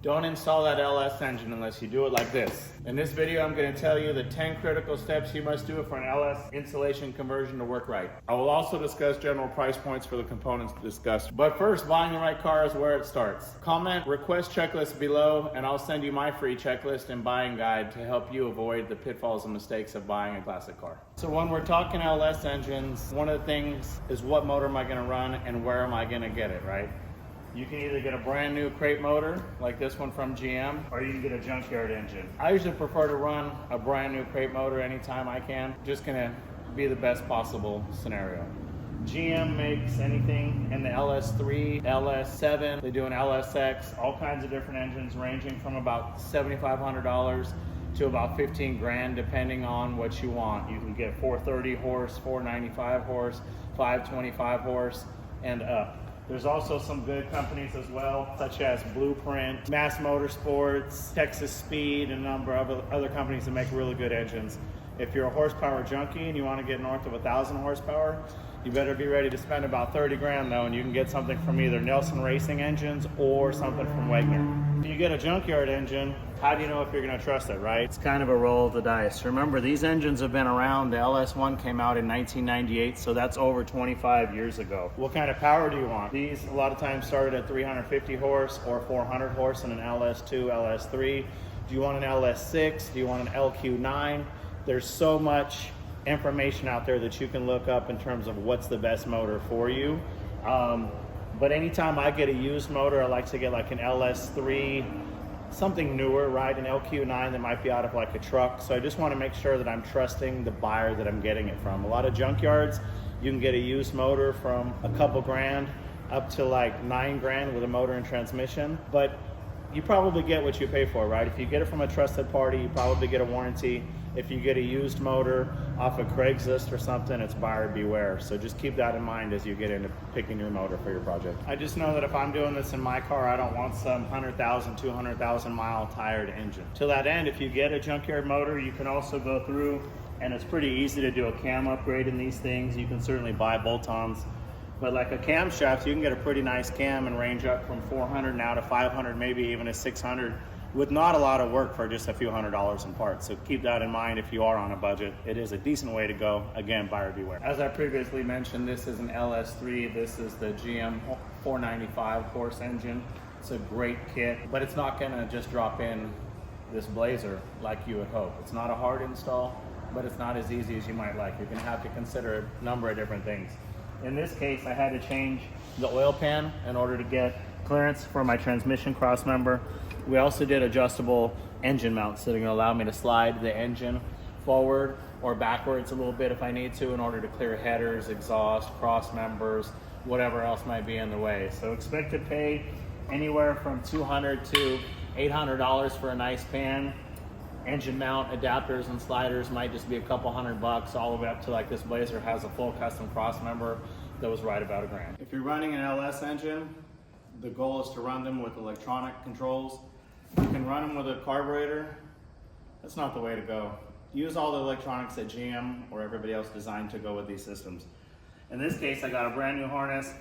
Don't install that LS engine unless you do it like this. In this video, I'm going to tell you the 10 critical steps you must do for an LS installation conversion to work right. I will also discuss general price points for the components discussed. But first, buying the right car is where it starts. Comment request checklist below and I'll send you my free checklist and buying guide to help you avoid the pitfalls and mistakes of buying a classic car. So when we're talking LS engines, one of the things is what motor am I going to run and where am I going to get it, right? You can either get a brand new crate motor, like this one from GM, or you can get a junkyard engine. I usually prefer to run a brand new crate motor anytime I can. Just gonna be the best possible scenario. GM makes anything in the LS3, LS7, they do an LSX, all kinds of different engines ranging from about $7,500 to about 15 grand depending on what you want. You can get 430 horse, 495 horse, 525 horse, and up. There's also some good companies as well, such as Blueprint, Mass Motorsports, Texas Speed, and a number of other companies that make really good engines. If you're a horsepower junkie and you want to get north of 1,000 horsepower, you better be ready to spend about 30 grand though, and you can get something from either Nelson Racing Engines or something from Wegner. If you get a junkyard engine, how do you know if you're going to trust it, right? It's kind of a roll of the dice. Remember, these engines have been around. The LS1 came out in 1998, so that's over 25 years ago. What kind of power do you want? These a lot of times started at 350 horse or 400 horse in an LS2, LS3. Do you want an LS6? Do you want an LQ9? There's so much information out there that you can look up in terms of what's the best motor for you. But anytime I get a used motor, I like to get like an LS3, something newer, right? An LQ9 that might be out of like a truck. So I just want to make sure that I'm trusting the buyer that I'm getting it from. A lot of junkyards, you can get a used motor from a couple grand up to like 9 grand with a motor and transmission, but you probably get what you pay for, right? If you get it from a trusted party, you probably get a warranty. If you get a used motor off of Craigslist or something, it's buyer beware. So just keep that in mind as you get into picking your motor for your project. I just know that if I'm doing this in my car, I don't want some 100,000, 200,000 mile tired engine. To that end, if you get a junkyard motor, you can also go through, and it's pretty easy to do a cam upgrade in these things. You can certainly buy bolt-ons. But like a camshaft, you can get a pretty nice cam and range up from 400 now to 500, maybe even a 600, with not a lot of work for just a few $100s in parts. So keep that in mind if you are on a budget. It is a decent way to go. Again, buyer beware. As I previously mentioned, this is an LS3. This is the GM 495 horse engine. It's a great kit, but it's not gonna just drop in this blazer like you would hope. It's not a hard install, but it's not as easy as you might like. You're gonna have to consider a number of different things. In this case, I had to change the oil pan in order to get clearance for my transmission cross member. We also did adjustable engine mounts that are going to allow me to slide the engine forward or backwards a little bit if I need to in order to clear headers, exhaust, cross members, whatever else might be in the way. So expect to pay anywhere from $200 to $800 for a nice pan. Engine mount adapters and sliders might just be a couple $100, all the way up to like this Blazer has a full custom cross member that was right about $1,000. If you're running an LS engine, the goal is to run them with electronic controls. You can run them with a carburetor. That's not the way to go. Use all the electronics that GM or everybody else designed to go with these systems. In this case, I got a brand new harness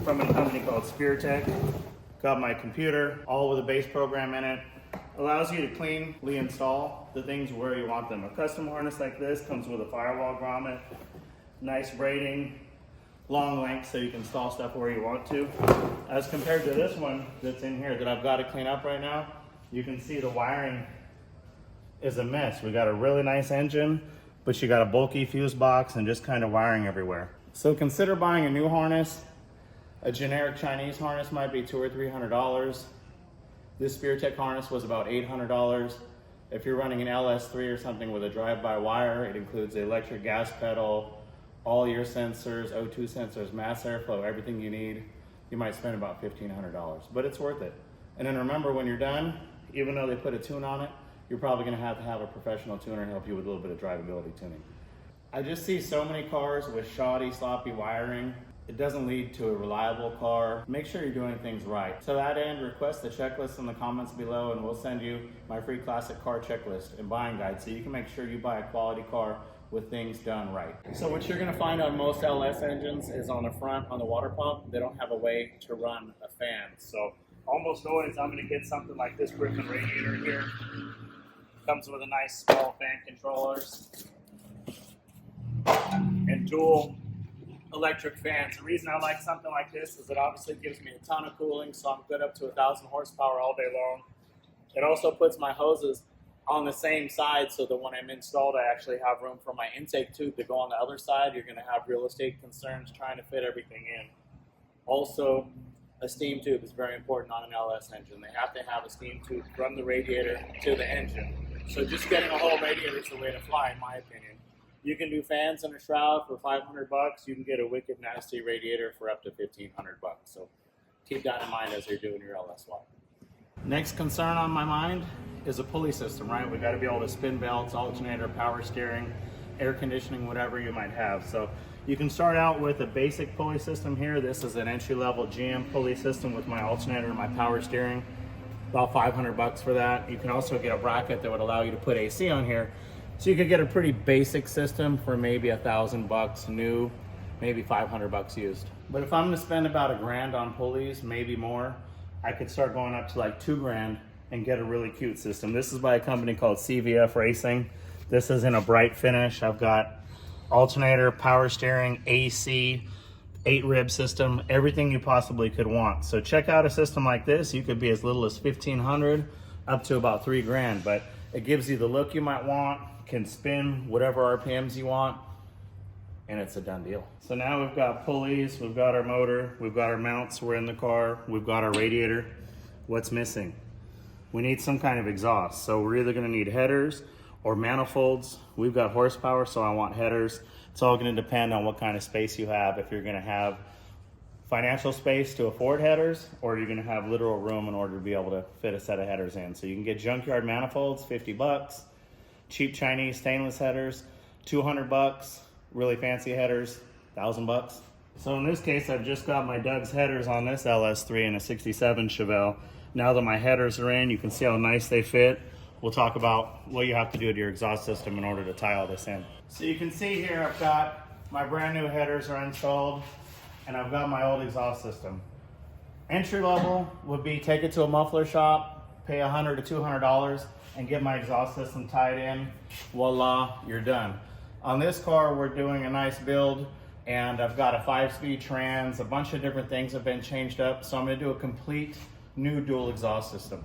from a company called SpearTech. Got my computer, all with a base program in it. Allows you to cleanly install the things where you want them. A custom harness like this comes with a firewall grommet, nice braiding, long length so you can install stuff where you want to. As compared to this one that's in here that I've got to clean up right now, you can see the wiring is a mess. We got a really nice engine, but you got a bulky fuse box and just kind of wiring everywhere. So consider buying a new harness. A generic Chinese harness might be $200 or $300. This SpearTech harness was about $800. If you're running an LS3 or something with a drive-by wire, it includes the electric gas pedal, all your sensors, O2 sensors, mass airflow, everything you need. You might spend about $1,500, but it's worth it. And then remember, when you're done, even though they put a tune on it, you're probably gonna have to have a professional tuner help you with a little bit of drivability tuning. I just see so many cars with shoddy, sloppy wiring. It doesn't lead to a reliable car. Make sure you're doing things right. To that end, request the checklist in the comments below and we'll send you my free classic car checklist and buying guide so you can make sure you buy a quality car with things done right. So what you're gonna find on most LS engines is on the front, on the water pump, they don't have a way to run a fan. So almost always I'm going to get something like this Griffin radiator here. Comes with a nice small fan controllers and dual electric fans. The reason I like something like this is it obviously gives me a ton of cooling, so I'm good up to 1,000 horsepower all day long. It also puts my hoses on the same side so that when I'm installed, I actually have room for my intake tube to go on the other side. You're going to have real estate concerns trying to fit everything in. Also, a steam tube is very important on an LS engine. They have to have a steam tube from the radiator to the engine. So just getting a whole radiator is the way to fly, in my opinion. You can do fans and a shroud for $500 bucks. You can get a wicked nasty radiator for up to $1,500 bucks. So keep that in mind as you're doing your LSY. Next concern on my mind is a pulley system, right? We got to be able to spin belts, alternator, power steering, air conditioning, whatever you might have. So you can start out with a basic pulley system here. This is an entry-level GM pulley system with my alternator and my power steering. About $500 bucks for that. You can also get a bracket that would allow you to put AC on here. So you could get a pretty basic system for maybe $1,000 bucks new, maybe $500 bucks used. But if I'm gonna spend about $1,000 on pulleys, maybe more, I could start going up to like $2,000 and get a really cute system. This is by a company called CVF Racing. This is in a bright finish. I've got alternator, power steering, AC, 8-rib system, everything you possibly could want. So check out a system like this. You could be as little as $1,500 up to about $3,000, but it gives you the look you might want, can spin whatever RPMs you want, and it's a done deal. So now we've got pulleys, we've got our motor, we've got our mounts, we're in the car, we've got our radiator. What's missing? We need some kind of exhaust. So we're either gonna need headers or manifolds. We've got horsepower, so I want headers. It's all gonna depend on what kind of space you have. If you're gonna have financial space to afford headers, or you're gonna have literal room in order to be able to fit a set of headers in. So you can get junkyard manifolds, 50 bucks. Cheap Chinese stainless headers, 200 bucks. Really fancy headers, 1,000 bucks. So in this case, I've just got my Doug's headers on this LS3 and a 67 Chevelle. Now that my headers are in, you can see how nice they fit. We'll talk about what you have to do to your exhaust system in order to tie all this in. So you can see here, I've got my brand new headers are installed, and I've got my old exhaust system. Entry level would be take it to a muffler shop, pay $100 to $200, and get my exhaust system tied in. Voila, you're done. On this car, we're doing a nice build, and I've got a 5-speed trans, a bunch of different things have been changed up, so I'm gonna do a complete new dual exhaust system.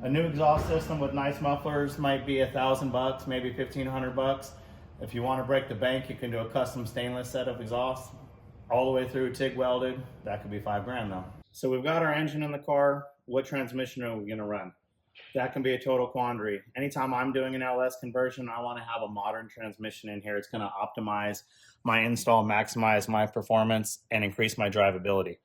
A new exhaust system with nice mufflers might be $1,000 bucks, maybe $1,500 bucks. If you want to break the bank, you can do a custom stainless set of exhaust all the way through TIG welded. That could be $5,000 though. So we've got our engine in the car. What transmission are we going to run? That can be a total quandary. Anytime I'm doing an LS conversion, I want to have a modern transmission in here. It's going to optimize my install, maximize my performance, and increase my drivability.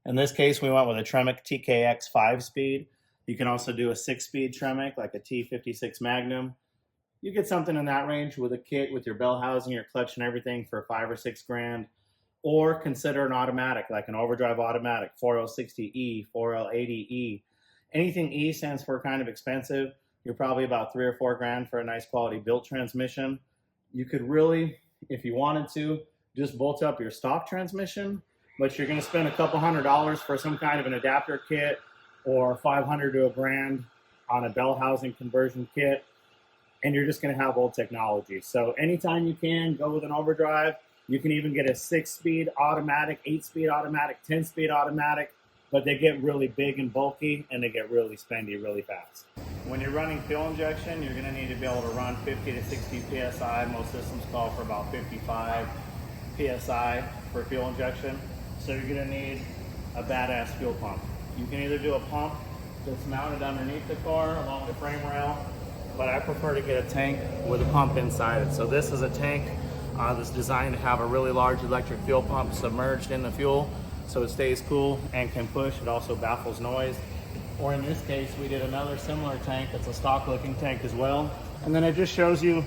In this case, we went with a Tremec TKX 5-speed. You can also do a 6-speed Tremec, like a T56 Magnum. You get something in that range with a kit with your bell housing, your clutch, and everything for $5,000 or $6,000. Or consider an automatic, like an overdrive automatic, 4L60E, 4L80E. Anything E stands for kind of expensive. You're probably about $3,000 or $4,000 for a nice quality built transmission. You could really, if you wanted to, just bolt up your stock transmission, but you're going to spend a couple $100 for some kind of an adapter kit, or $500 to $1,000 on a bell housing conversion kit, and you're just going to have old technology. So anytime you can, go with an overdrive. You can even get a 6-speed automatic, 8-speed automatic, 10-speed automatic, but they get really big and bulky, and they get really spendy really fast. When you're running fuel injection, you're going to need to be able to run 50 to 60 PSI. Most systems call for about 55 PSI for fuel injection. So you're going to need a badass fuel pump. You can either do a pump that's mounted underneath the car along the frame rail, but I prefer to get a tank with a pump inside it. So this is a tank that's designed to have a really large electric fuel pump submerged in the fuel so it stays cool and can push. It also baffles noise. Or in this case, we did another similar tank. It's a stock looking tank as well. And then it just shows you,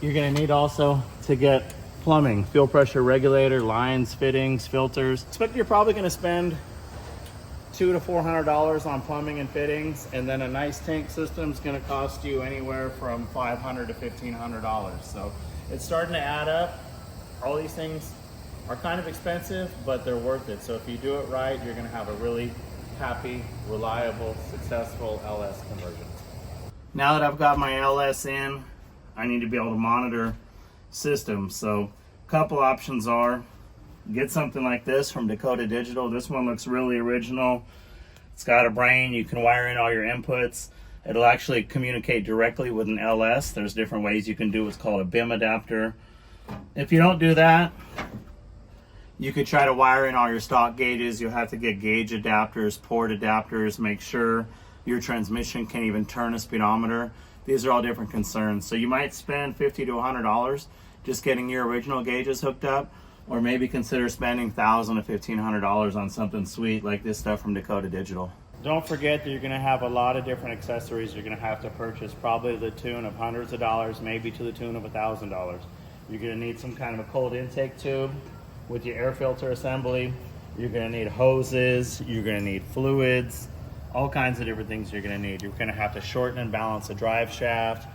you're gonna need also to get plumbing, fuel pressure regulator, lines, fittings, filters. But you're probably gonna spend $200 to $400 on plumbing and fittings, and then a nice tank system is going to cost you anywhere from $500 to $1,500. So it's starting to add up. All these things are kind of expensive, but they're worth it. So if you do it right, you're going to have a really happy, reliable, successful LS conversion. Now that I've got my LS in, I need to be able to monitor systems. So a couple options are, get something like this from Dakota Digital. This one looks really original. It's got a brain, you can wire in all your inputs. It'll actually communicate directly with an LS. There's different ways you can do what's called a BIM adapter. If you don't do that, you could try to wire in all your stock gauges. You'll have to get gauge adapters, port adapters, make sure your transmission can even turn a speedometer. These are all different concerns. So you might spend $50 to $100 just getting your original gauges hooked up, or maybe consider spending $1,000 to $1,500 on something sweet like this stuff from Dakota Digital. Don't forget that you're going to have a lot of different accessories you're going to have to purchase, probably to the tune of hundreds of dollars, maybe to the tune of $1,000. You're going to need some kind of a cold intake tube with your air filter assembly. You're going to need hoses, you're going to need fluids, all kinds of different things you're going to need. You're going to have to shorten and balance the drive shaft.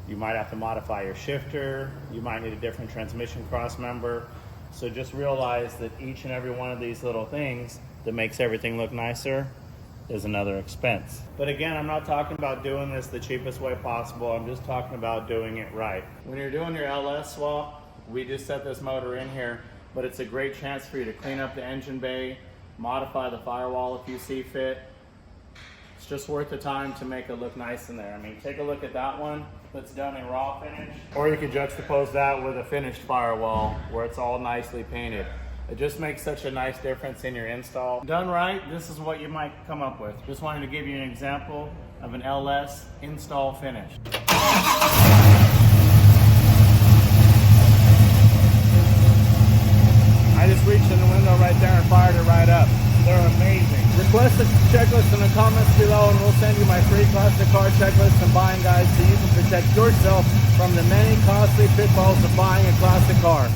You might have to modify your shifter. You might need a different transmission cross member. So just realize that each and every one of these little things that makes everything look nicer is another expense. But again, I'm not talking about doing this the cheapest way possible. I'm just talking about doing it right. When you're doing your LS swap, we just set this motor in here, but it's a great chance for you to clean up the engine bay, modify the firewall if you see fit. It's just worth the time to make it look nice in there. I mean, take a look at that one that's done in raw finish, or you could juxtapose that with a finished firewall where it's all nicely painted. It just makes such a nice difference in your install. Done right, this is what you might come up with. Just wanted to give you an example of an LS install finish. I just reached in the window right there and fired it right up. They're amazing. Request a checklist in the comments below and we'll send you my free classic car checklist and buying guide so you can protect yourself from the many costly pitfalls of buying a classic car.